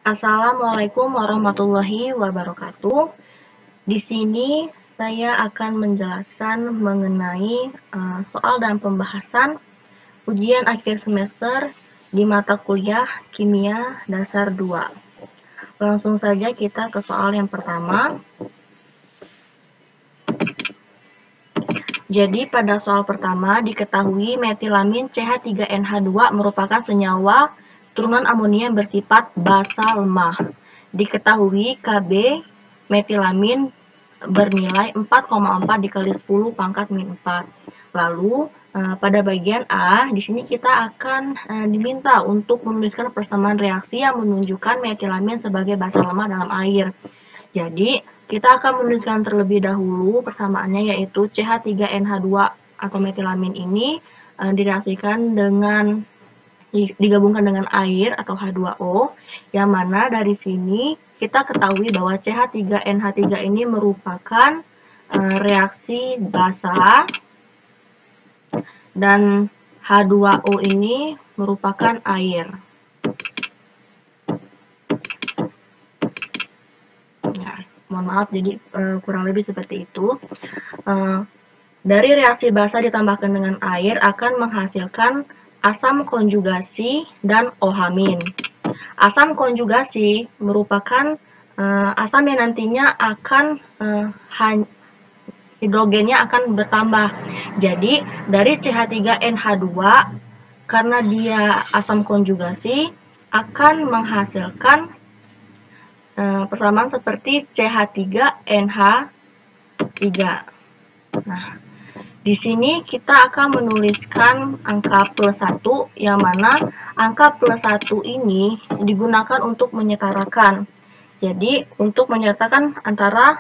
Assalamualaikum warahmatullahi wabarakatuh. Di sini saya akan menjelaskan mengenai soal dan pembahasan ujian akhir semester di mata kuliah Kimia Dasar 2. Langsung saja kita ke soal yang pertama. Jadi pada soal pertama diketahui metilamin CH3NH2 merupakan senyawa turunan amonia yang bersifat basa lemah. Diketahui Kb metilamin bernilai 4,4 dikali 10 pangkat min 4. Lalu pada bagian A, di sini kita akan diminta untuk menuliskan persamaan reaksi yang menunjukkan metilamin sebagai basa lemah dalam air. Jadi, kita akan menuliskan terlebih dahulu persamaannya, yaitu CH3NH2 atau metilamin ini direaksikan dengan digabungkan dengan air atau H2O, yang mana dari sini kita ketahui bahwa CH3NH3 ini merupakan reaksi basa dan H2O ini merupakan air. Mohon maaf, jadi kurang lebih seperti itu. Dari reaksi basa ditambahkan dengan air akan menghasilkan asam konjugasi dan OH-. Asam konjugasi merupakan asam yang nantinya akan hidrogennya akan bertambah. Jadi dari CH3NH2 karena dia asam konjugasi akan menghasilkan persamaan seperti CH3NH3. Nah, di sini kita akan menuliskan angka plus 1, yang mana angka plus 1 ini digunakan untuk menyetarakan. Jadi, untuk menyertakan antara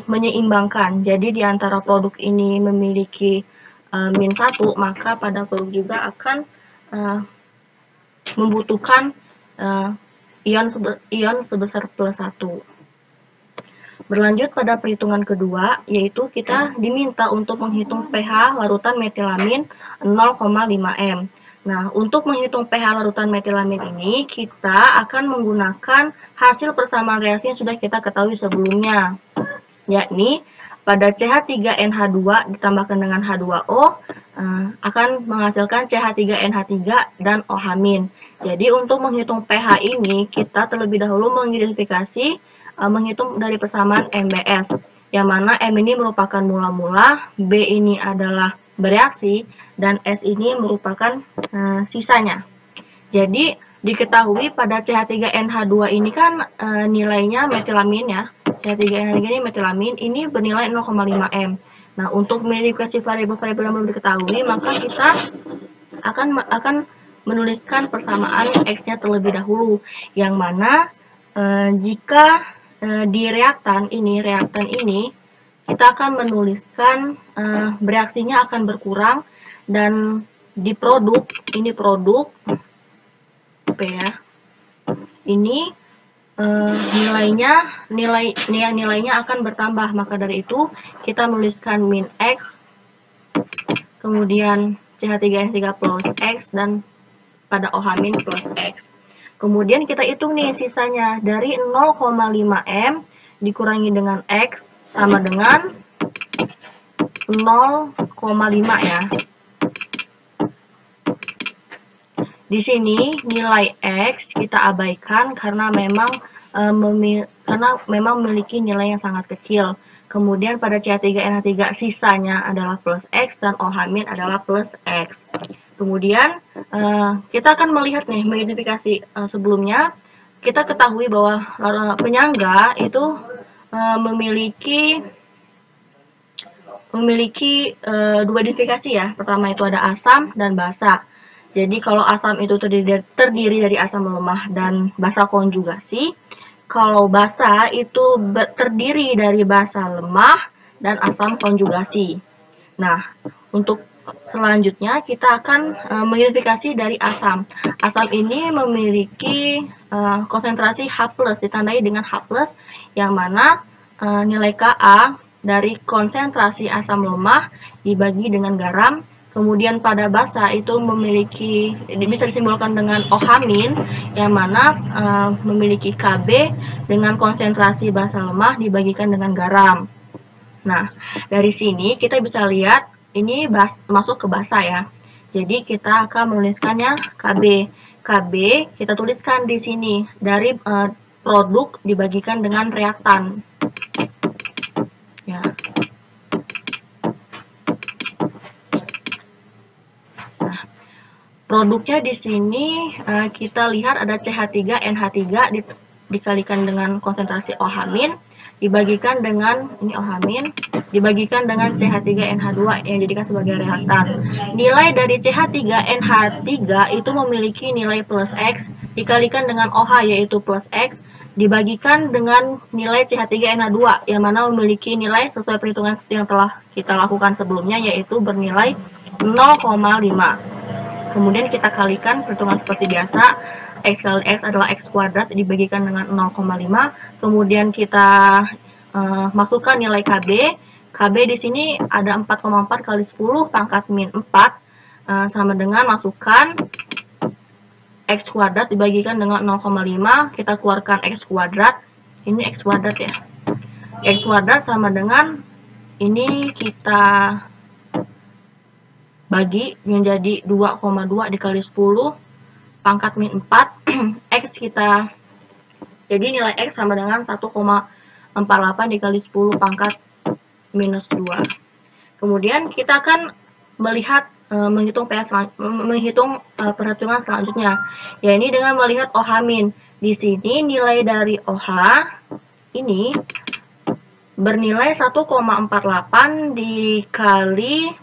menyeimbangkan. Jadi, di antara produk ini memiliki min 1, maka pada produk juga akan membutuhkan ion sebesar plus 1. Berlanjut pada perhitungan kedua, yaitu kita diminta untuk menghitung pH larutan metilamin 0,5 m. Nah, untuk menghitung pH larutan metilamin ini, kita akan menggunakan hasil persamaan reaksi yang sudah kita ketahui sebelumnya, yakni pada CH3NH2 ditambahkan dengan H2O akan menghasilkan CH3NH3 dan OH-. Jadi untuk menghitung pH ini, kita terlebih dahulu mengidentifikasi menghitung dari persamaan MBS, yang mana M ini merupakan mula-mula, B ini adalah bereaksi, dan S ini merupakan sisanya. Jadi diketahui pada CH3NH2 ini kan nilainya metilamin ya, CH3NH3 ini metilamin, ini bernilai 0,5 m. Nah, untuk mengidentifikasi variabel-variabel yang belum diketahui, maka kita akan menuliskan persamaan X-nya terlebih dahulu, yang mana jika di reaktan ini kita akan menuliskan bereaksinya akan berkurang, dan di produk ini produk P ya, ini nilainya akan bertambah. Maka dari itu kita menuliskan min X, kemudian CH3N3 plus X, dan pada OH- plus X. Kemudian kita hitung nih sisanya, dari 0,5 m dikurangi dengan X sama dengan 0,5 ya. Di sini nilai X kita abaikan karena memang memiliki nilai yang sangat kecil. Kemudian pada CH3NH3 sisanya adalah plus X dan OH- adalah plus X. Kemudian kita akan melihat nih mengidentifikasi sebelumnya. Kita ketahui bahwa penyangga itu memiliki dua identifikasi ya. Pertama itu ada asam dan basa. Jadi kalau asam itu terdiri dari asam lemah dan basa konjugasi. Kalau basa itu terdiri dari basa lemah dan asam konjugasi. Nah, untuk selanjutnya kita akan mengidentifikasi dari asam. Asam ini memiliki konsentrasi H+, ditandai dengan H+, yang mana nilai Ka dari konsentrasi asam lemah dibagi dengan garam, Kemudian pada basa itu bisa disimbolkan dengan OH-, yang mana memiliki Kb dengan konsentrasi basa lemah dibagikan dengan garam. Nah, dari sini kita bisa lihat ini masuk ke basa ya. Jadi kita akan menuliskannya Kb. Kb kita tuliskan di sini dari produk dibagikan dengan reaktan. Ya. Nah, produknya di sini kita lihat ada CH3NH3 dikalikan dengan konsentrasi OH- dibagikan dengan dibagikan dengan CH3NH2 yang dijadikan sebagai reaktan. Nilai dari CH3NH3 itu memiliki nilai plus X dikalikan dengan OH yaitu plus X dibagikan dengan nilai CH3NH2 yang mana memiliki nilai sesuai perhitungan yang telah kita lakukan sebelumnya yaitu bernilai 0,5. Kemudian kita kalikan perhitungan seperti biasa. X kali X adalah X kuadrat dibagikan dengan 0,5. Kemudian kita masukkan nilai KB. KB di sini ada 4,4 kali 10 pangkat min 4 sama dengan masukkan X kuadrat dibagikan dengan 0,5. Kita keluarkan X kuadrat. Ini X kuadrat ya. X kuadrat sama dengan ini kita bagi menjadi 2,2 dikali 10 pangkat min 4 X kita jadi nilai X sama dengan 1,48 dikali 10 pangkat minus 2. Kemudian kita akan melihat menghitung perhitungan selanjutnya, yaitu dengan melihat OH-. Di sini nilai dari OH ini bernilai 1,48 dikalikan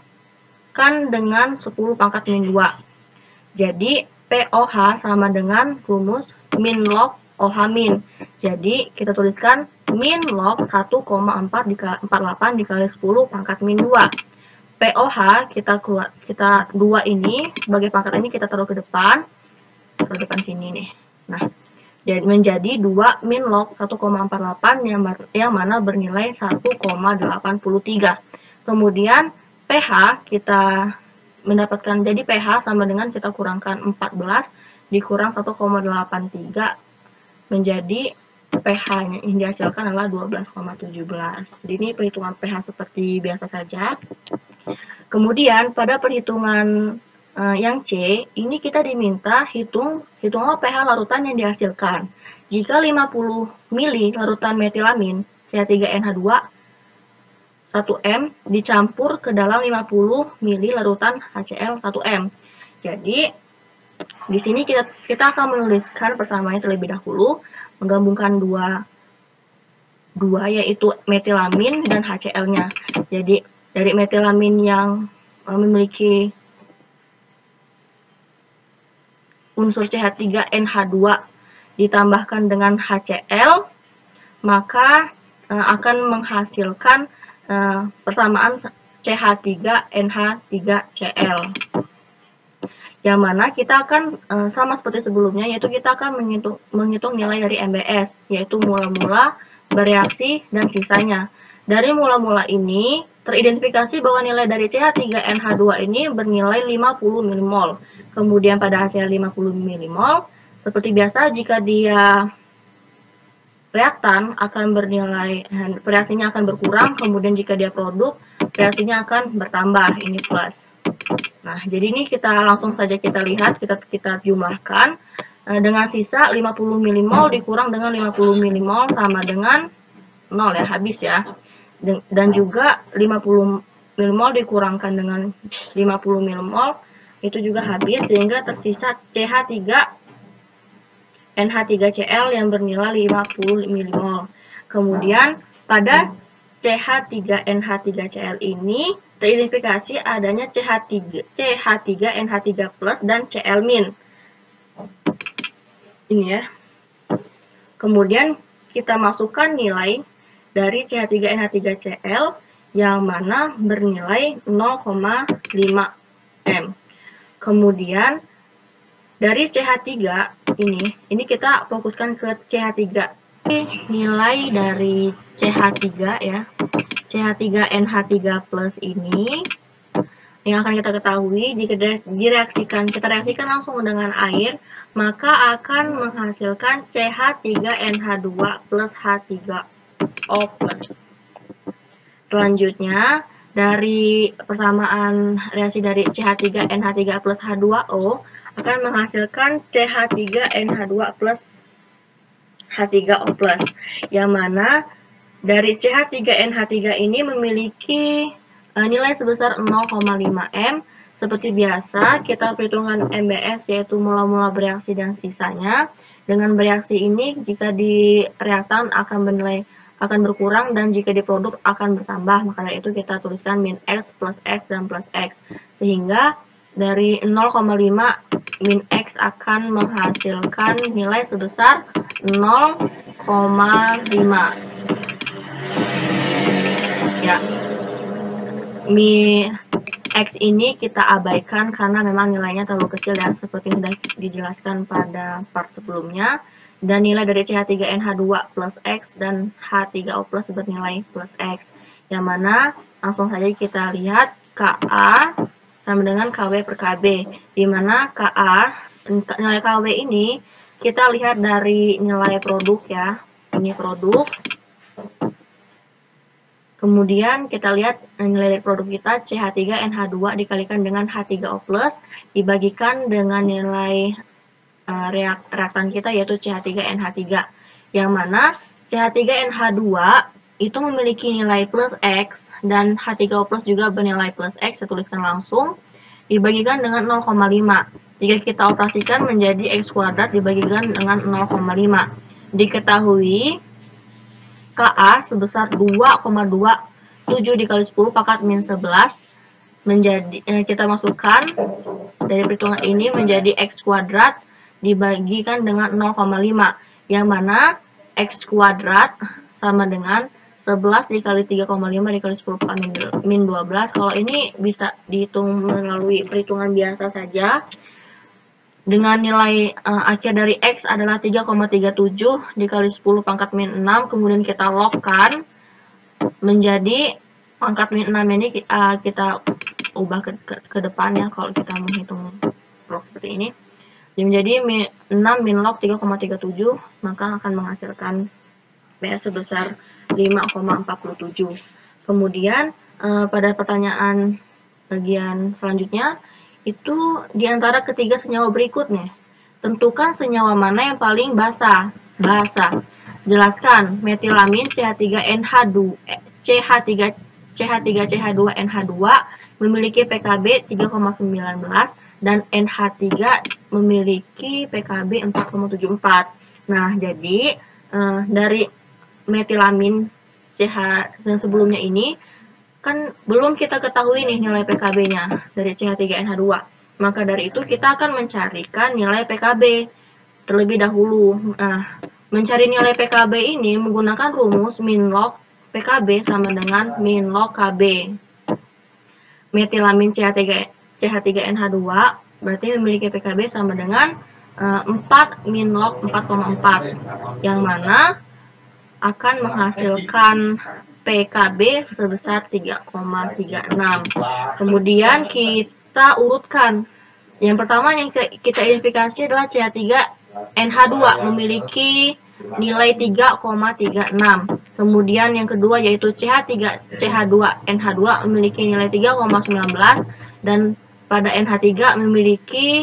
dengan 10 pangkat min 2. Jadi POH sama dengan rumus min log OH-. Jadi kita tuliskan min log 1,48 dikali 10 pangkat min 2. POH kita 2 ini sebagai pangkat ini kita taruh ke depan sini nih. Nah, jadi menjadi 2 min log 1,48 yang mana bernilai 1,83. Kemudian pH kita mendapatkan jadi pH sama dengan kita kurangkan 14 dikurang 1,83 menjadi pH-nya yang dihasilkan adalah 12,17. Jadi ini perhitungan pH seperti biasa saja. Kemudian pada perhitungan yang C, ini kita diminta hitunglah pH larutan yang dihasilkan. Jika 50 ml larutan metilamin CH3NH2 1M dicampur ke dalam 50 ml larutan HCl 1M. Jadi di sini kita akan menuliskan persamaannya terlebih dahulu, menggabungkan dua yaitu metilamin dan HCl-nya. Jadi dari metilamin yang memiliki unsur CH3NH2 ditambahkan dengan HCl, maka akan menghasilkan persamaan CH3NH3Cl. Yang mana kita akan sama seperti sebelumnya, yaitu kita akan menghitung nilai dari MBS, yaitu mula-mula, bereaksi, dan sisanya. Dari mula-mula ini, teridentifikasi bahwa nilai dari CH3NH2 ini bernilai 50 mmol. Kemudian pada hasil 50 mmol, seperti biasa jika dia reaktan akan bernilai, reaksinya akan berkurang, kemudian jika dia produk, reaksinya akan bertambah, ini plus. Nah, jadi ini kita langsung saja kita lihat, kita jumlahkan, dengan sisa 50 mmol dikurang dengan 50 mmol sama dengan 0 ya, habis ya. Dan juga 50 mmol dikurangkan dengan 50 mmol, itu juga habis, sehingga tersisa CH3NH3Cl yang bernilai 50 mmol. Kemudian pada CH3NH3Cl ini teridentifikasi adanya CH3NH3 plus dan Cl-. Ini ya. Kemudian kita masukkan nilai dari CH3NH3Cl yang mana bernilai 0,5 M. Kemudian dari CH3 ini kita fokuskan ke CH3. Nilai dari CH3 ya. CH3NH3 plus ini yang akan kita ketahui jika kita reaksikan langsung dengan air, maka akan menghasilkan CH3NH2 plus H3O+. Selanjutnya, dari persamaan reaksi dari CH3NH3 plus H2O akan menghasilkan CH3NH2 plus H3O+, yang mana dari CH3NH3 ini memiliki nilai sebesar 0,5 M. Seperti biasa, kita perhitungkan MBS, yaitu mula-mula bereaksi dan sisanya. Dengan bereaksi ini, jika di reaktan akan berkurang, dan jika di produk akan bertambah. Maka dari itu kita tuliskan min X, plus X, dan plus X. Sehingga dari 0,5 min X akan menghasilkan nilai sebesar 0,5. Ya, min X ini kita abaikan karena memang nilainya terlalu kecil ya, seperti yang sudah dijelaskan pada part sebelumnya. Dan nilai dari CH3NH2 plus X dan H3O plus bernilai plus X. Yang mana langsung saja kita lihat Ka sama dengan KW per KB. Di mana nilai KW ini kita lihat dari nilai produk ya. Ini produk. Kemudian kita lihat nilai dari produk kita CH3NH2 dikalikan dengan H3O+, dibagikan dengan nilai reaktan kita yaitu CH3NH3. Yang mana CH3NH2 itu memiliki nilai plus X dan H3O+ juga bernilai plus X, saya tuliskan langsung, dibagikan dengan 0,5. Jika kita operasikan menjadi X kuadrat dibagikan dengan 0,5. Diketahui Ka sebesar 2,27 dikali 10 pangkat min 11 menjadi kita masukkan dari perhitungan ini menjadi X kuadrat dibagikan dengan 0,5, yang mana X kuadrat sama dengan 11 dikali 3,5 dikali 10 pangkat min 12. Kalau ini bisa dihitung melalui perhitungan biasa saja. Dengan nilai akhir dari X adalah 3,37 dikali 10 pangkat min 6, kemudian kita logkan menjadi pangkat min 6 ini kita ubah ke depan ya, kalau kita menghitung log seperti ini. Jadi menjadi 6 min log 3,37, maka akan menghasilkan PS sebesar 5,47. Kemudian pada pertanyaan bagian selanjutnya, itu diantara ketiga senyawa berikutnya, tentukan senyawa mana yang paling basah. Jelaskan metilamin CH3CH2NH2 memiliki PKB 3,19 dan NH3 memiliki PKB 4,74. Nah, jadi dari metilamin CH yang sebelumnya ini kan belum kita ketahui nih nilai PKB-nya dari CH3NH2. Maka dari itu kita akan mencarikan nilai PKB terlebih dahulu. Nah, mencari nilai PKB ini menggunakan rumus min log PKB sama dengan min log KB. Metilamin CH3NH2 berarti memiliki PKB sama dengan 4 min log 4,4, yang mana akan menghasilkan PKB sebesar 3,36. Kemudian kita urutkan. Yang pertama yang kita identifikasi adalah CH3NH2 memiliki nilai 3,36. Kemudian yang kedua yaitu CH2NH2 memiliki nilai 3,19 dan pada NH3 memiliki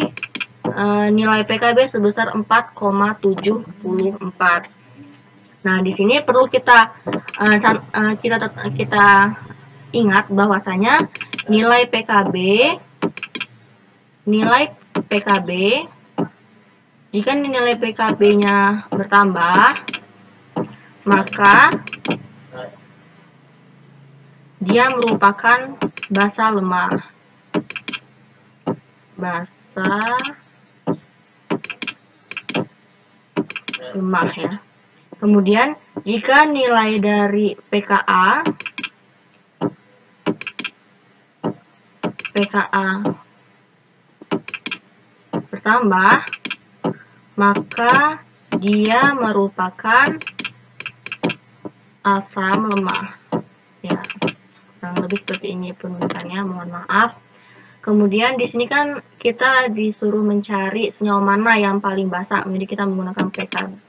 nilai PKB sebesar 4,74. Nah, di sini perlu kita ingat bahwasanya nilai PKB jika nilai PKB-nya bertambah, maka dia merupakan basa lemah. Ya. Kemudian, jika nilai dari PKA bertambah, maka dia merupakan asam lemah. Ya, kurang lebih seperti ini penulisannya, mohon maaf. Kemudian di sini kan kita disuruh mencari senyawa mana yang paling basa. Jadi kita menggunakan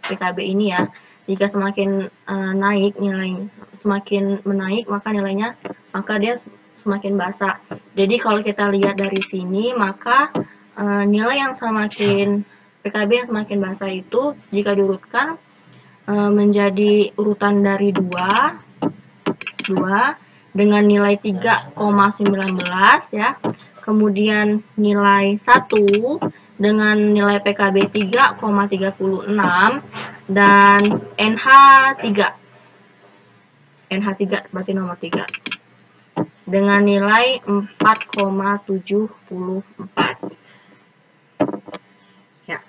PKB ini ya. Jika semakin naik nilai, semakin menaik maka nilainya, maka dia semakin basa. Jadi kalau kita lihat dari sini, maka nilai yang semakin PKB yang semakin basa itu jika diurutkan menjadi urutan dari 2 dengan nilai 3,19 ya. Kemudian nilai 1 dengan nilai PKB 3,36 dan NH3 berarti nomor 3 dengan nilai 4,74. Ya.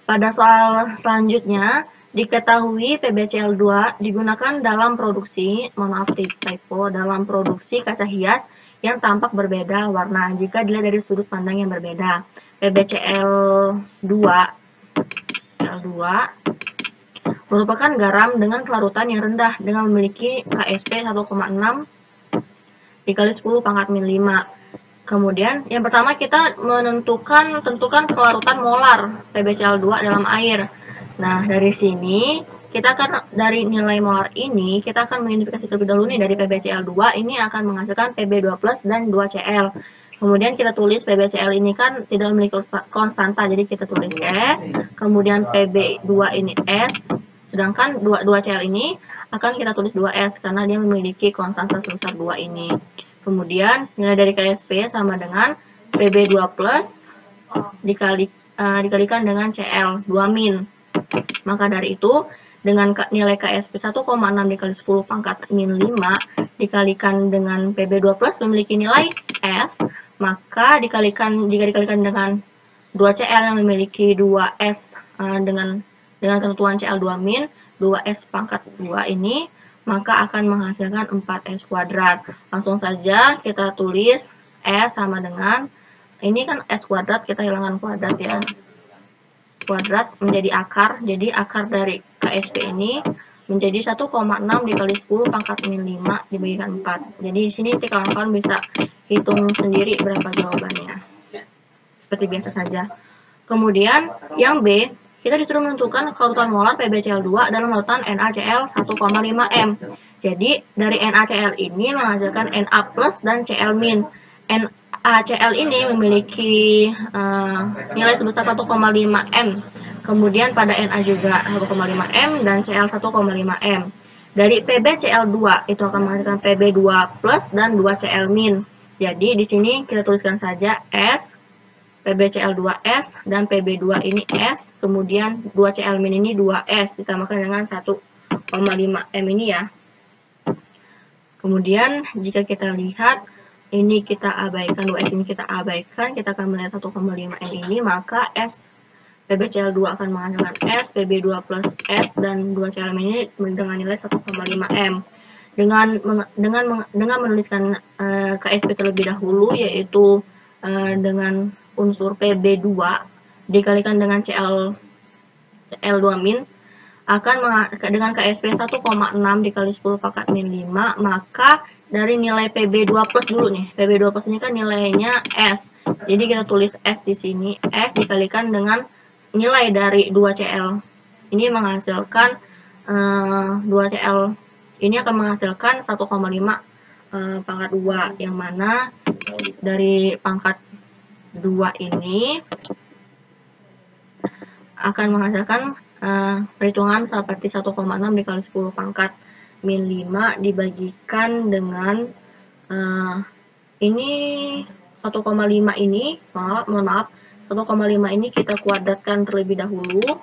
Pada soal selanjutnya, diketahui PBCl2 digunakan dalam produksi, mohon maaf typo, dalam produksi kaca hias yang tampak berbeda warna jika dilihat dari sudut pandang yang berbeda. PBCl2 merupakan garam dengan kelarutan yang rendah dengan memiliki KSP 1,6 dikali 10 pangkat min 5. Kemudian yang pertama kita tentukan kelarutan molar PBCl2 dalam air. Nah, dari sini kita akan dari nilai molar ini kita akan mengidentifikasi terlebih dahulu nih dari PBCl2 ini akan menghasilkan Pb2+ dan 2Cl. Kemudian kita tulis PBCl ini kan tidak memiliki konstanta, jadi kita tulis S. Kemudian Pb2 ini S, sedangkan 2Cl ini akan kita tulis 2S karena dia memiliki konstanta sebesar 2 ini. Kemudian nilai dari KSP sama dengan Pb2+ dikalikan dengan Cl 2 min. Maka dari itu dengan nilai KSP 1,6 dikali 10 pangkat min 5 dikalikan dengan Pb2+ memiliki nilai S, maka jika dikalikan dengan 2Cl yang memiliki 2S dengan ketentuan Cl 2 min 2S pangkat 2 ini, maka akan menghasilkan 4S kuadrat. Langsung saja kita tulis S sama dengan, ini kan S kuadrat, kita hilangkan kuadrat ya. Kuadrat menjadi akar, jadi akar dari KSP ini menjadi 1,6 dikali 10 pangkat min 5 dibagikan 4. Jadi di sini kawan-kawan bisa hitung sendiri berapa jawabannya. Seperti biasa saja. Kemudian yang B, kita disuruh menentukan kelarutan molar PbCl2 dalam larutan NaCl 1,5 m. Jadi dari NaCl ini menghasilkan Na+ dan Cl-. NaCl ini memiliki nilai sebesar 1,5 m. Kemudian pada Na juga 1,5 m dan Cl 1,5 m. Dari PbCl2 itu akan menghasilkan Pb2+ dan 2Cl-. Jadi di sini kita tuliskan saja S, PbCl2S dan Pb2 ini S, kemudian 2Cl- ini 2S ditambahkan dengan 1,5 m ini ya. Kemudian jika kita lihat ini kita abaikan, 2S ini kita abaikan, kita akan melihat 1,5 m ini, maka S PbCl2 akan menghasilkan S, Pb2+ S dan 2Cl- ini dengan nilai 1,5 m. Dengan menuliskan KSP terlebih dahulu, yaitu dengan unsur Pb2 dikalikan dengan Cl 2 min akan dengan KSP 1,6 dikali 10 pangkat min 5, maka dari nilai Pb2+ dulu nih. Pb2+ ini kan nilainya S. Jadi kita tulis S di sini, S dikalikan dengan nilai dari 2Cl. Ini menghasilkan 2Cl. Ini akan menghasilkan 1,5 pangkat 2, yang mana dari pangkat 2 ini akan menghasilkan perhitungan seperti 1,6 dikali 10 pangkat min 5 dibagikan dengan ini 1,5 ini, mohon maaf, 1,5 ini kita kuadratkan terlebih dahulu,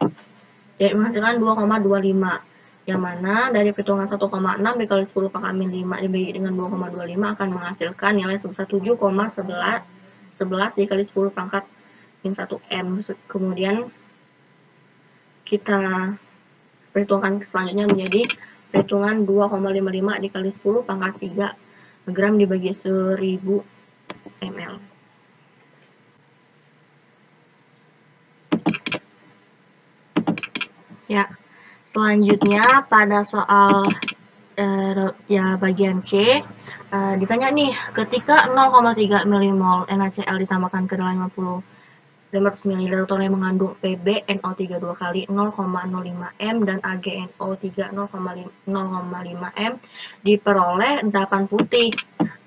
jadi menghasilkan 2,25, yang mana dari perhitungan 1,6 dikali 10 pangkat min 5 dibagi dengan 2,25 akan menghasilkan nilai sebesar 7,11 dikali 10 pangkat min 1 m. Kemudian kita perhitungkan selanjutnya menjadi perhitungan 2,55 dikali 10 pangkat 3 gram dibagi 1000 ml. Ya, selanjutnya pada soal ya bagian C Ditanya nih, ketika 0,3 milimol NaCl ditambahkan ke dalam 500 ml larutan yang mengandung PbNO3 2 kali 0,05 m dan AgNO3 0,5 m diperoleh endapan putih.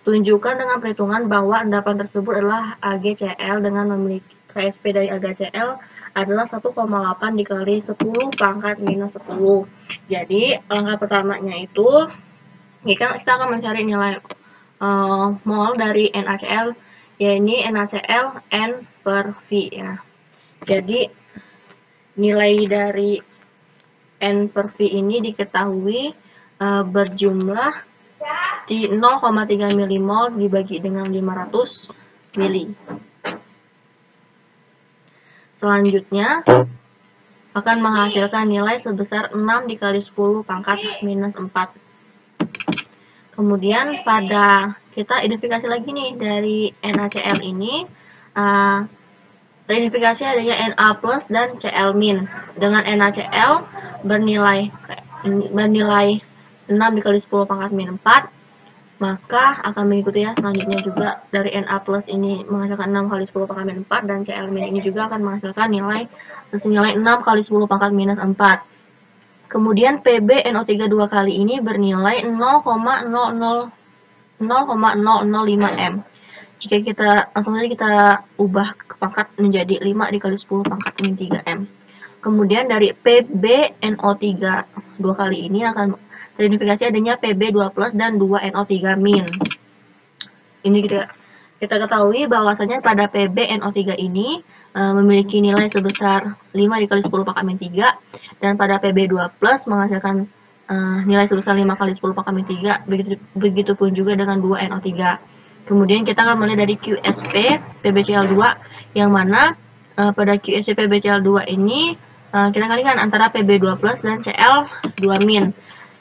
Tunjukkan dengan perhitungan bahwa endapan tersebut adalah AgCl dengan memiliki KSP dari AgCl adalah 1,8 dikali 10 pangkat minus 10. Jadi langkah pertamanya itu kita akan mencari nilai mol dari NaCl, yaitu NaCl N per V ya. Jadi nilai dari N per V ini diketahui berjumlah di 0,3 milimol dibagi dengan 500 mili. Selanjutnya akan menghasilkan nilai sebesar 6 dikali 10 pangkat minus 4. Kemudian pada kita identifikasi lagi nih dari NaCl ini, identifikasi adanya Na plus dan Cl min. Dengan NaCl bernilai 6 dikali 10 pangkat min 4, maka akan mengikuti ya selanjutnya juga dari Na plus ini menghasilkan 6 kali 10 pangkat min 4 dan Cl min ini juga akan menghasilkan nilai 6 kali 10 pangkat minus 4. Kemudian PbNO3 2 kali ini bernilai 0,005 m. Jika kita langsung saja kita ubah ke pangkat menjadi 5 dikali 10 pangkat min 3 m. Kemudian dari PbNO3 2 kali ini akan teridentifikasi adanya Pb2 plus dan 2NO3 min. Ini kita ketahui bahwasanya pada PbNO3 ini memiliki nilai sebesar 5 dikali 10 pangkat min 3 dan pada Pb2 plus menghasilkan nilai sebesar 5 kali 10 pangkat min 3, begitupun juga dengan 2NO3. Kemudian kita akan mulai dari QSP PbCl2 yang mana pada QSP PbCl2 ini kita kalikan antara Pb2 plus dan Cl2 min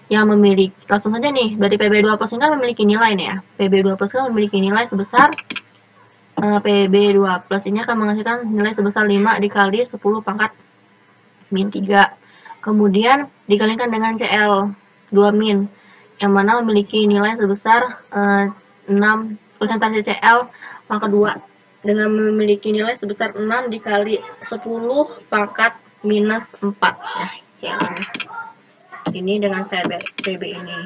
yang memiliki, langsung saja nih, dari Pb2 plus ini kan memiliki nilai nih ya. Pb2 plus kan memiliki nilai sebesar Pb2 plus ini akan menghasilkan nilai sebesar 5 dikali 10 pangkat min 3. Kemudian dikalikan dengan Cl2 min yang mana memiliki nilai sebesar 6 konsentrasi Cl pangkat 2 dengan memiliki nilai sebesar 6 dikali 10 pangkat minus 4 ya, Cl ini dengan Pb ini.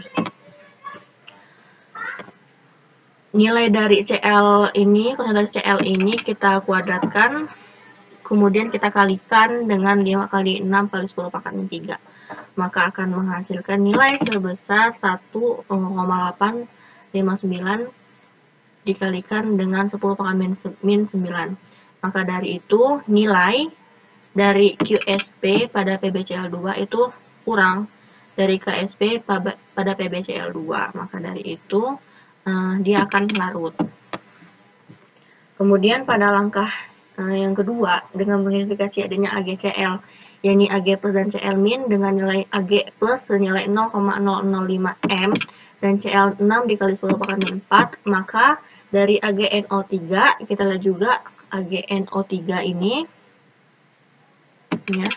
Nilai dari Cl ini, konsentrasi Cl ini kita kuadratkan, kemudian kita kalikan dengan 5 kali 6 kali 10 pangkat min 3. Maka akan menghasilkan nilai sebesar 1,859 dikalikan dengan 10 pangkat min 9. Maka dari itu nilai dari QSP pada PbCl2 itu kurang dari KSP pada PbCl2. Maka dari itu dia akan larut. Kemudian pada langkah yang kedua, dengan mengidentifikasi adanya AgCl, yakni Ag plus dan Cl min dengan nilai Ag plus senilai 0,005 m dan Cl 6 dikali 10 pangkat min 4, maka dari AgNO3 kita lihat juga AgNO3 ini ya,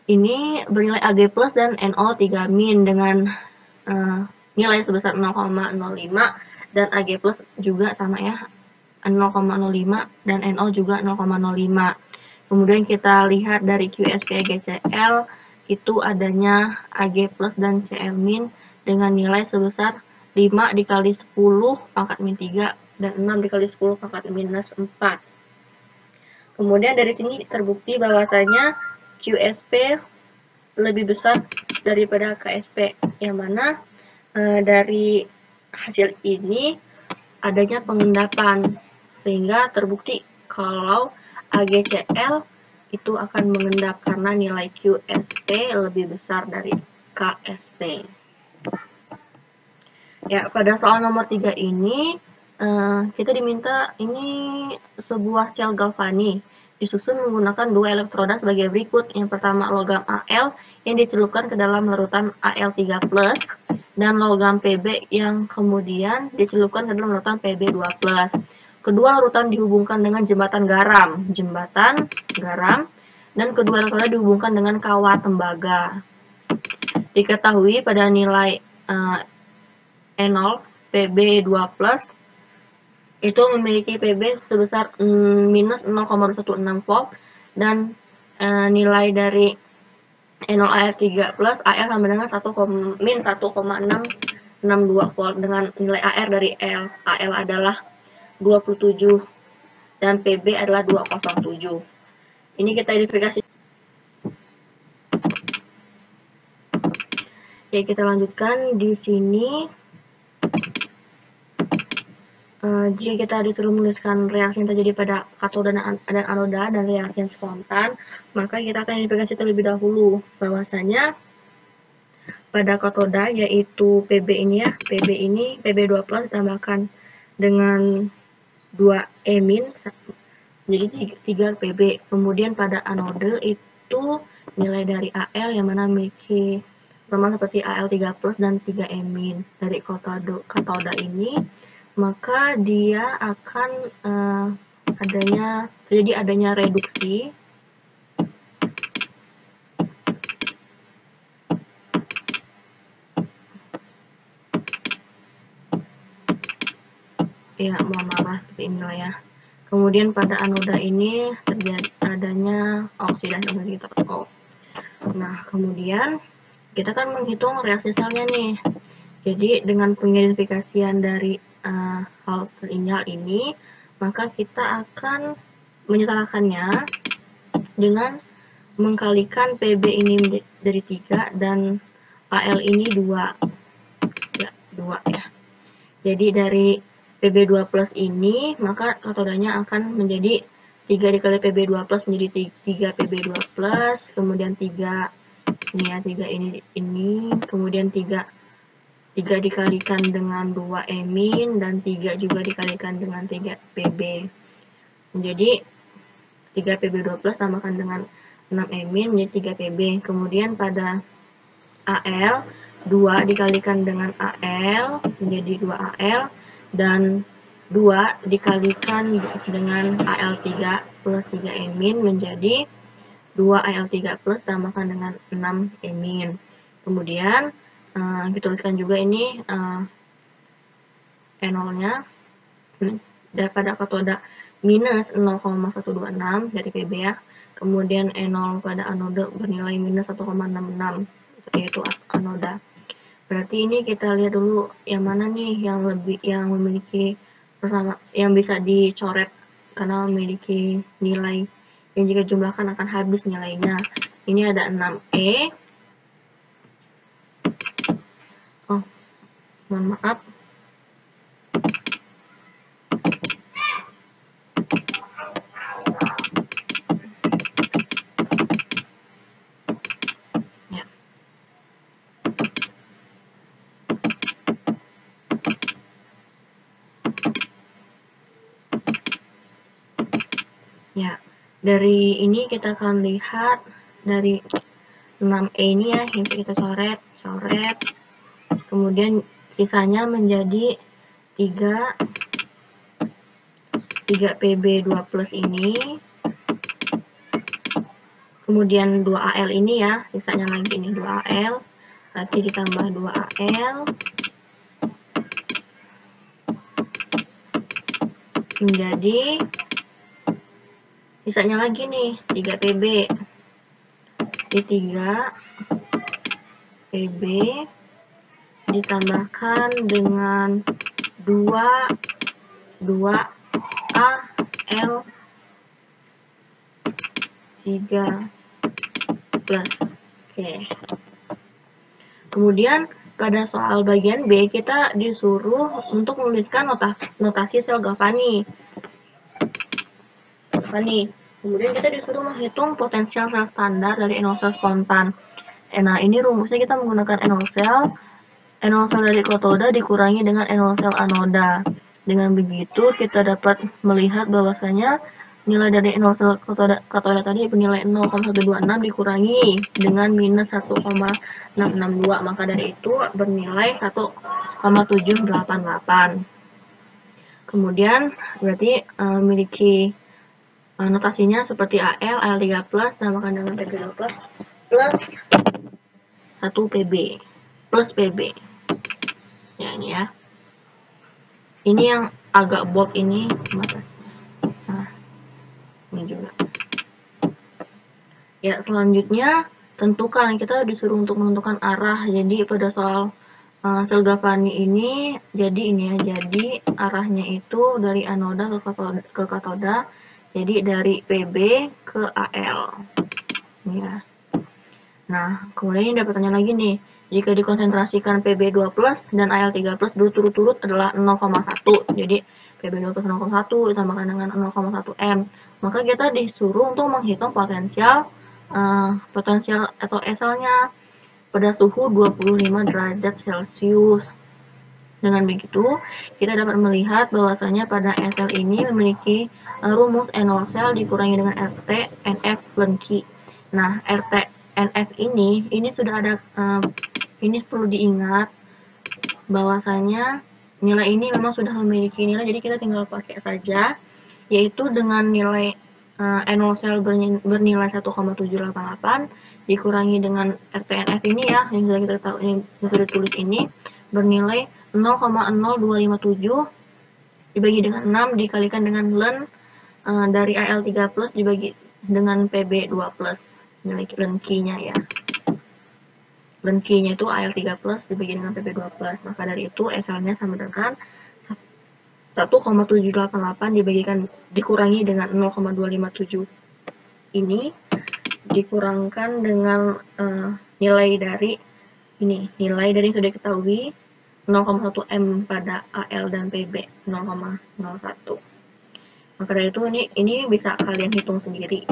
ini bernilai Ag plus dan NO3 min dengan nilai sebesar 0,05 dan Ag plus juga sama ya, 0,05 dan NO juga 0,05. Kemudian kita lihat dari QSP AgCl itu adanya Ag plus dan Cl min dengan nilai sebesar 5 dikali 10 pangkat min 3 dan 6 dikali 10 pangkat minus 4. Kemudian dari sini terbukti bahwasanya QSP lebih besar daripada KSP, yang mana dari hasil ini adanya pengendapan, sehingga terbukti kalau AgCl itu akan mengendap karena nilai QSP lebih besar dari KSP. Ya, pada soal nomor 3 ini kita diminta ini sebuah sel galvani disusun menggunakan 2 elektroda sebagai berikut. Yang pertama logam Al yang dicelupkan ke dalam larutan Al3+, dan logam Pb yang kemudian dicelupkan ke dalam larutan Pb2+. Kedua larutan dihubungkan dengan jembatan garam, dan kedua elektroda dihubungkan dengan kawat tembaga. Diketahui pada nilai E0 Pb2+ itu memiliki Pb sebesar minus 0,216 volt dan nilai dari NO-AR3+ AR sama dengan min 1,662 volt dengan nilai AR dari AL adalah 27 dan Pb adalah 207. Ini kita identifikasi. Ya, kita lanjutkan di sini. Jika kita disuruh menuliskan reaksi yang terjadi pada katoda dan anoda dan reaksi yang spontan, maka kita akan identifikasi terlebih dahulu bahwasanya pada katoda yaitu Pb ini ya, Pb2+ ditambahkan dengan 2E- jadi 3 Pb. Kemudian pada anode itu nilai dari Al yang mana memiliki sama seperti Al3+ dan 3E- dari katoda ini, maka dia akan adanya reduksi ya, mohon maaf seperti inilah ya. Kemudian pada anoda ini terjadi adanya oksidasi gitu. Nah, kemudian kita kan menghitung reaksi selnya nih. Jadi dengan pengidentifikasian dari hal terinjal ini, maka kita akan menyetarakannya dengan mengkalikan Pb ini dari 3 dan Al ini 2 ya. Jadi dari Pb2+ ini, maka katodanya akan menjadi 3 dikali Pb2+ menjadi 3 Pb2+, kemudian 3 ini ya, 3 ini, kemudian 3 dikalikan dengan 2E- dan 3 juga dikalikan dengan 3 Pb. Menjadi 3 Pb2+ tambahkan dengan 6E- menjadi 3 Pb. Kemudian pada Al, 2 dikalikan dengan Al menjadi 2Al, dan 2 dikalikan dengan Al3 plus 3E- menjadi 2 Al3+ tambahkan dengan 6E-. Kemudian kita tuliskan juga ini E0-nya pada katoda minus 0,126 dari Pb ya. Kemudian E0 pada anode bernilai minus 1,66, yaitu anoda. Berarti ini kita lihat dulu yang mana nih yang memiliki yang bisa dicoret karena memiliki nilai yang jika jumlahkan akan habis nilainya. Ini ada 6E. Oh, mohon maaf. Ya, dari ini kita akan lihat dari 6E ini ya, yang kita coret, kemudian sisanya menjadi 3 Pb2+ ini, kemudian 2Al ini ya, sisanya lagi ini 2Al, berarti ditambah 2Al, menjadi sisanya lagi nih 3 Pb. Di 3 Pb ditambahkan dengan 2 Al 3+. Oke. Kemudian pada soal bagian B kita disuruh untuk menuliskan notasi sel Galvani. Kemudian kita disuruh menghitung potensial sel standar dari NO sel spontan. Nah, ini rumusnya kita menggunakan NO sel dari katoda dikurangi dengan NO sel anoda. Dengan begitu kita dapat melihat bahwasanya nilai dari NO sel katoda tadi bernilai 0,126 dikurangi dengan minus 1,662, maka dari itu bernilai 1,788. Kemudian berarti memiliki notasinya seperti Al3+ tambahkan dengan Pb2+ plus 1 Pb plus Pb. Ya, ini ya. Ini yang agak bold ini batasnya. Nah, ini juga. Ya, selanjutnya tentukan, kita disuruh untuk menentukan arah. Jadi pada soal sel galvani ini, jadi ini ya, jadi arahnya itu dari anoda ke katoda, jadi dari PB ke AL. Ini ya. Nah, kemudian ini dapat tanya lagi nih, jika dikonsentrasikan PB2 plus dan AL3 plus berturut-turut adalah 0,1, jadi PB2 plus 0,1 ditambahkan dengan 0,1 M, maka kita disuruh untuk menghitung potensial atau SL-nya pada suhu 25 derajat Celcius. Dengan begitu, kita dapat melihat bahwasanya pada SL ini memiliki rumus NO sel dikurangi dengan RT NF Lenki. Nah, RT NF ini sudah ada, ini perlu diingat bahwasanya nilai ini memang sudah memiliki nilai, jadi kita tinggal pakai saja, yaitu dengan nilai NO sel bernilai 1,788 dikurangi dengan RTNF ini ya, yang sudah kita tahu, yang sudah tulis ini bernilai 0,0257 dibagi dengan 6 dikalikan dengan len dari AL3 plus dibagi dengan PB2 plus, nilai len Q-nya ya. Len Q-nya itu AL3 plus dibagi dengan PB2 plus, maka dari itu SL-nya sama dengan 1,788 dikurangi dengan 0,257 ini dikurangkan dengan nilai dari ini, nilai dari yang sudah diketahui 0,1 M pada AL dan PB 0,01. Maka dari itu ini bisa kalian hitung sendiri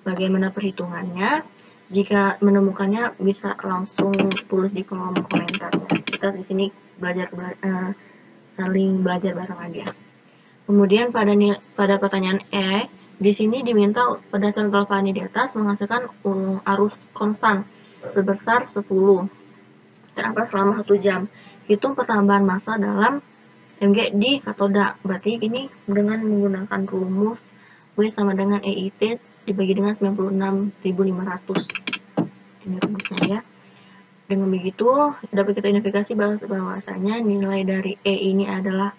bagaimana perhitungannya. Jika menemukannya bisa langsung tulis di kolom komentar. Kita di sini saling belajar bareng aja. Kemudian pada pertanyaan E, di sini diminta pada sel galvani di atas menghasilkan arus konstan sebesar 10 terampar selama 1 jam. Hitung pertambahan massa dalam Mg di katoda. Berarti ini dengan menggunakan rumus W sama dengan EIT dibagi dengan 96.500. Ini rumusnya ya. Dengan begitu dapat kita identifikasi bahwasanya nilai dari E ini adalah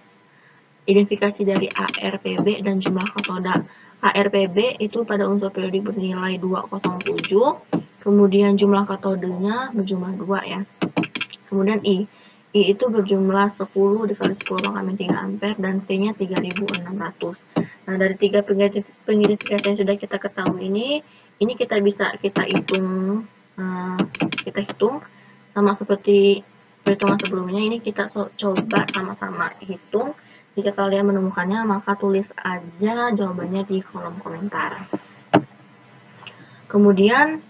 identifikasi dari ARPB dan jumlah katoda. ARPB itu pada unsur periodik bernilai 207, kemudian jumlah katodenya berjumlah 2 ya. Kemudian I itu berjumlah 10 dikali 10 pangkat 3 ampere dan T-nya 3600. Nah, dari 3 pengidentifikasi yang sudah kita ketahui ini kita bisa kita hitung sama seperti perhitungan sebelumnya. Ini kita coba sama-sama hitung. Jika kalian menemukannya, maka tulis aja jawabannya di kolom komentar. Kemudian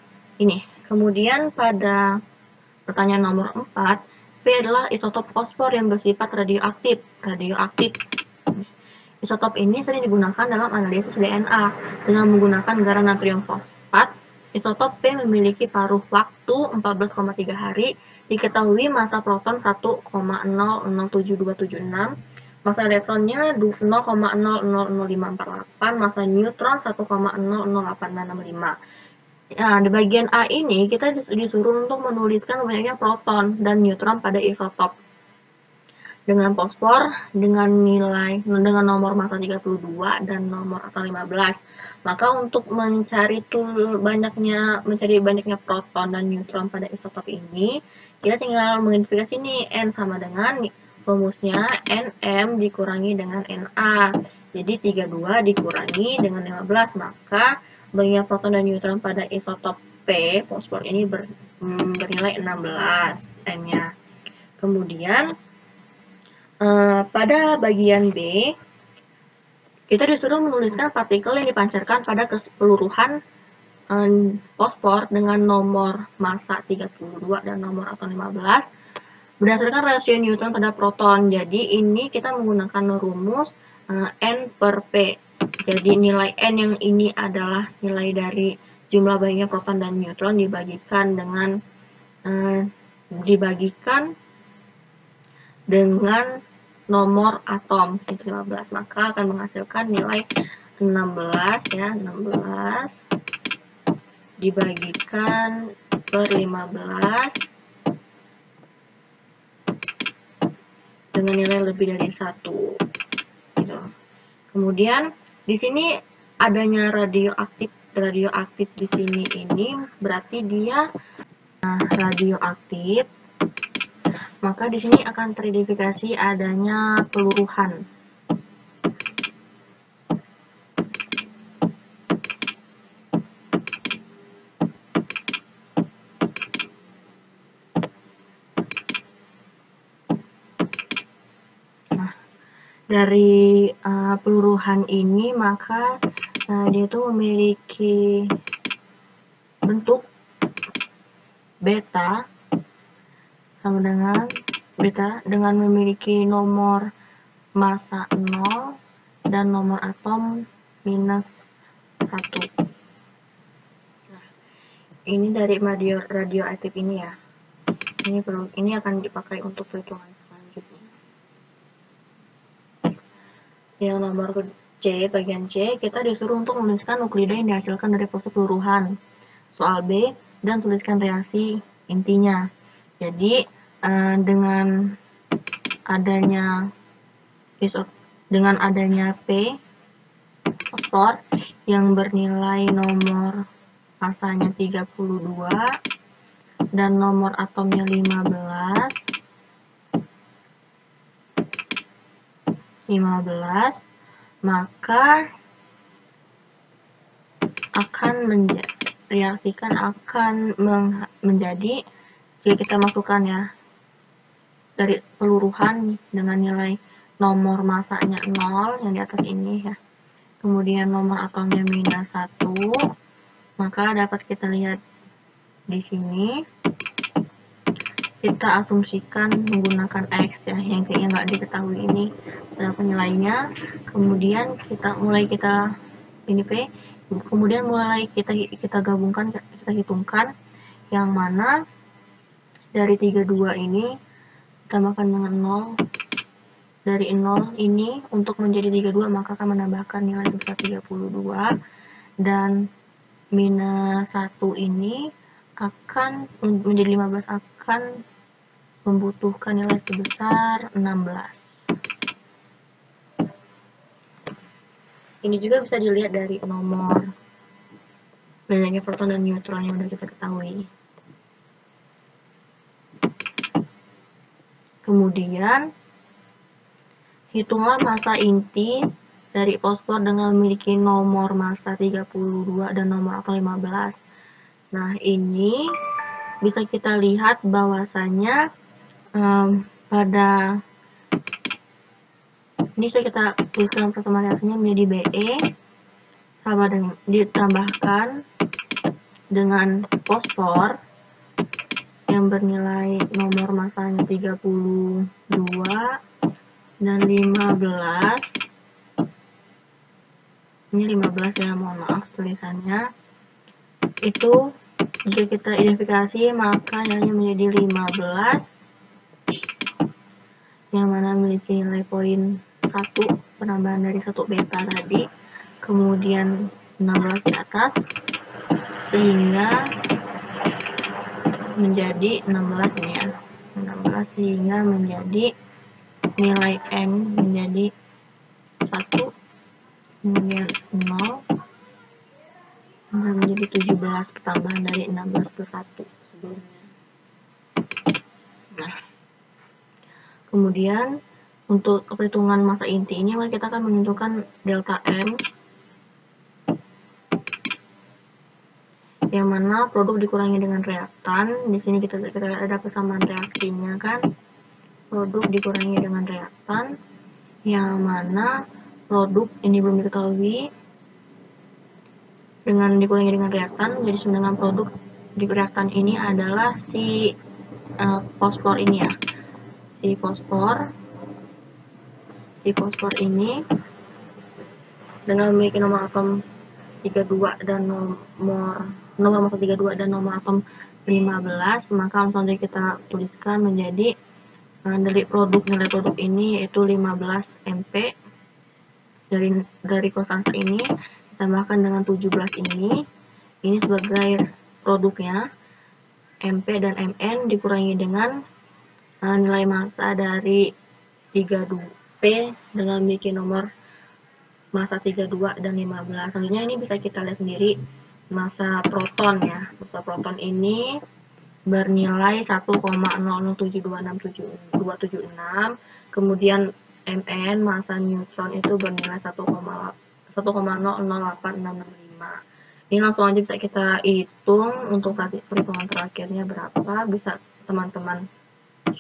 pada pertanyaan nomor 4, P adalah isotop fosfor yang bersifat radioaktif. Isotop ini sering digunakan dalam analisis DNA dengan menggunakan garam natrium fosfat. Isotop P memiliki paruh waktu 14,3 hari, diketahui massa proton 1,007276, massa elektronnya 0,000548, massa neutron 1,008665. Nah, di bagian A ini kita disuruh untuk menuliskan banyaknya proton dan neutron pada isotop. Dengan fosfor dengan nomor massa 32 dan nomor atau 15. Maka untuk mencari banyaknya proton dan neutron pada isotop ini, kita tinggal mengidentifikasi nih N sama dengan rumusnya Nm dikurangi dengan Na. Jadi 32 dikurangi dengan 15, maka banyaknya proton dan neutron pada isotop P fosfor ini bernilai 16 N-nya. Kemudian pada bagian B, kita disuruh menuliskan partikel yang dipancarkan pada keseluruhan fosfor dengan nomor massa 32 dan nomor atom 15 berdasarkan rasio neutron terhadap proton. Jadi ini kita menggunakan rumus N per P. Jadi nilai N yang ini adalah nilai dari jumlah banyaknya proton dan neutron dibagikan dengan nomor atom 15, maka akan menghasilkan nilai 16 ya, 16 dibagikan per 15 dengan nilai lebih dari 1. Gitu. Kemudian di sini adanya radioaktif di sini ini berarti dia radioaktif, maka di sini akan teridentifikasi adanya peluruhan. Nah, dari peluruhan ini maka dia itu memiliki bentuk beta sama dengan beta dengan memiliki nomor massa 0 dan nomor atom minus 1. Nah, ini dari radioaktif ini ya. Ini akan dipakai untuk perhitungan selanjutnya. Yang nomor C, bagian C, kita disuruh untuk menuliskan nuklida yang dihasilkan dari proses peluruhan. Soal B, dan tuliskan reaksi intinya. Jadi, dengan adanya P fosfor yang bernilai nomor masanya 32 dan nomor atomnya 15, maka akan reaksikan akan menjadi, jika kita masukkan ya dari peluruhan dengan nilai nomor masanya 0 yang di atas ini ya, kemudian nomor atomnya minus 1, maka dapat kita lihat di sini kita asumsikan menggunakan X ya, yang kayaknya nggak diketahui ini berapa nilainya. Kemudian ini P, kemudian mulai kita gabungkan, kita hitungkan yang mana dari 32 ini ditambahkan dengan 0, dari 0 ini untuk menjadi 32 maka akan menambahkan nilai sebesar 32, dan minus 1 ini akan menjadi 15 akan membutuhkan nilai sebesar 16. Ini juga bisa dilihat dari nomor banyaknya proton dan neutron yang sudah kita ketahui. Kemudian hitunglah massa inti dari fosfor dengan memiliki nomor massa 32 dan nomor atom 15. Nah, ini bisa kita lihat bahwasanya pada ini bisa kita tuliskan pertemuan reaksinya menjadi BE sama dengan ditambahkan dengan fosfor yang bernilai nomor massanya 32 dan 15. Ini 15 ya, mohon maaf tulisannya. Itu jika kita identifikasi maka nilainya menjadi 15, yang mana memiliki nilai poin 1 penambahan dari 1 beta tadi, kemudian 16 di atas, sehingga menjadi 16 ini ya, 16 sehingga menjadi nilai M menjadi 1, kemudian 0, dan menjadi 17 pertambahan dari 16 plus 1 sebelumnya. Nah, kemudian untuk perhitungan massa inti ini kita akan menentukan delta M, yang mana produk dikurangi dengan reaktan. Di sini kita lihat ada persamaan reaksinya kan, produk dikurangi dengan reaktan, yang mana produk ini belum diketahui dengan dikurangi dengan reaktan, jadi sama dengan produk di reaktan ini adalah si fosfor ini ya, si fosfor ini dengan memiliki nomor atom 32 dan nomor massa 32 dan nomor atom 15, maka langsung saja kita tuliskan menjadi dari nilai produk ini yaitu 15 MP dari konstanta ini ditambahkan dengan 17 ini sebagai produknya, MP dan MN dikurangi dengan nilai massa dari 32P dengan memiliki nomor massa 32 dan 15. Selanjutnya ini bisa kita lihat sendiri massa proton ya. Massa proton ini bernilai 1,00726726. Kemudian Mn massa neutron itu bernilai 1,008665. Ini langsung aja bisa kita hitung untuk perhitungan terakhirnya berapa, bisa teman-teman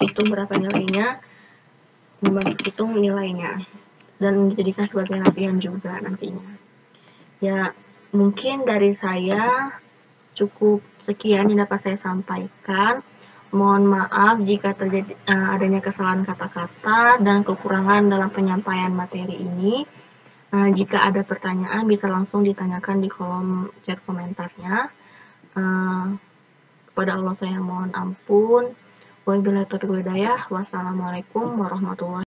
hitung berapa nilainya, hitung nilainya dan dijadikan sebagai latihan juga nantinya. Ya, mungkin dari saya cukup sekian yang dapat saya sampaikan. Mohon maaf jika terjadi adanya kesalahan kata-kata dan kekurangan dalam penyampaian materi ini. Jika ada pertanyaan bisa langsung ditanyakan di kolom chat komentarnya. Kepada Allah saya mohon ampun. Wabillahi taufiq wal hidayah. Wassalamualaikum warahmatullahi wabarakatuh.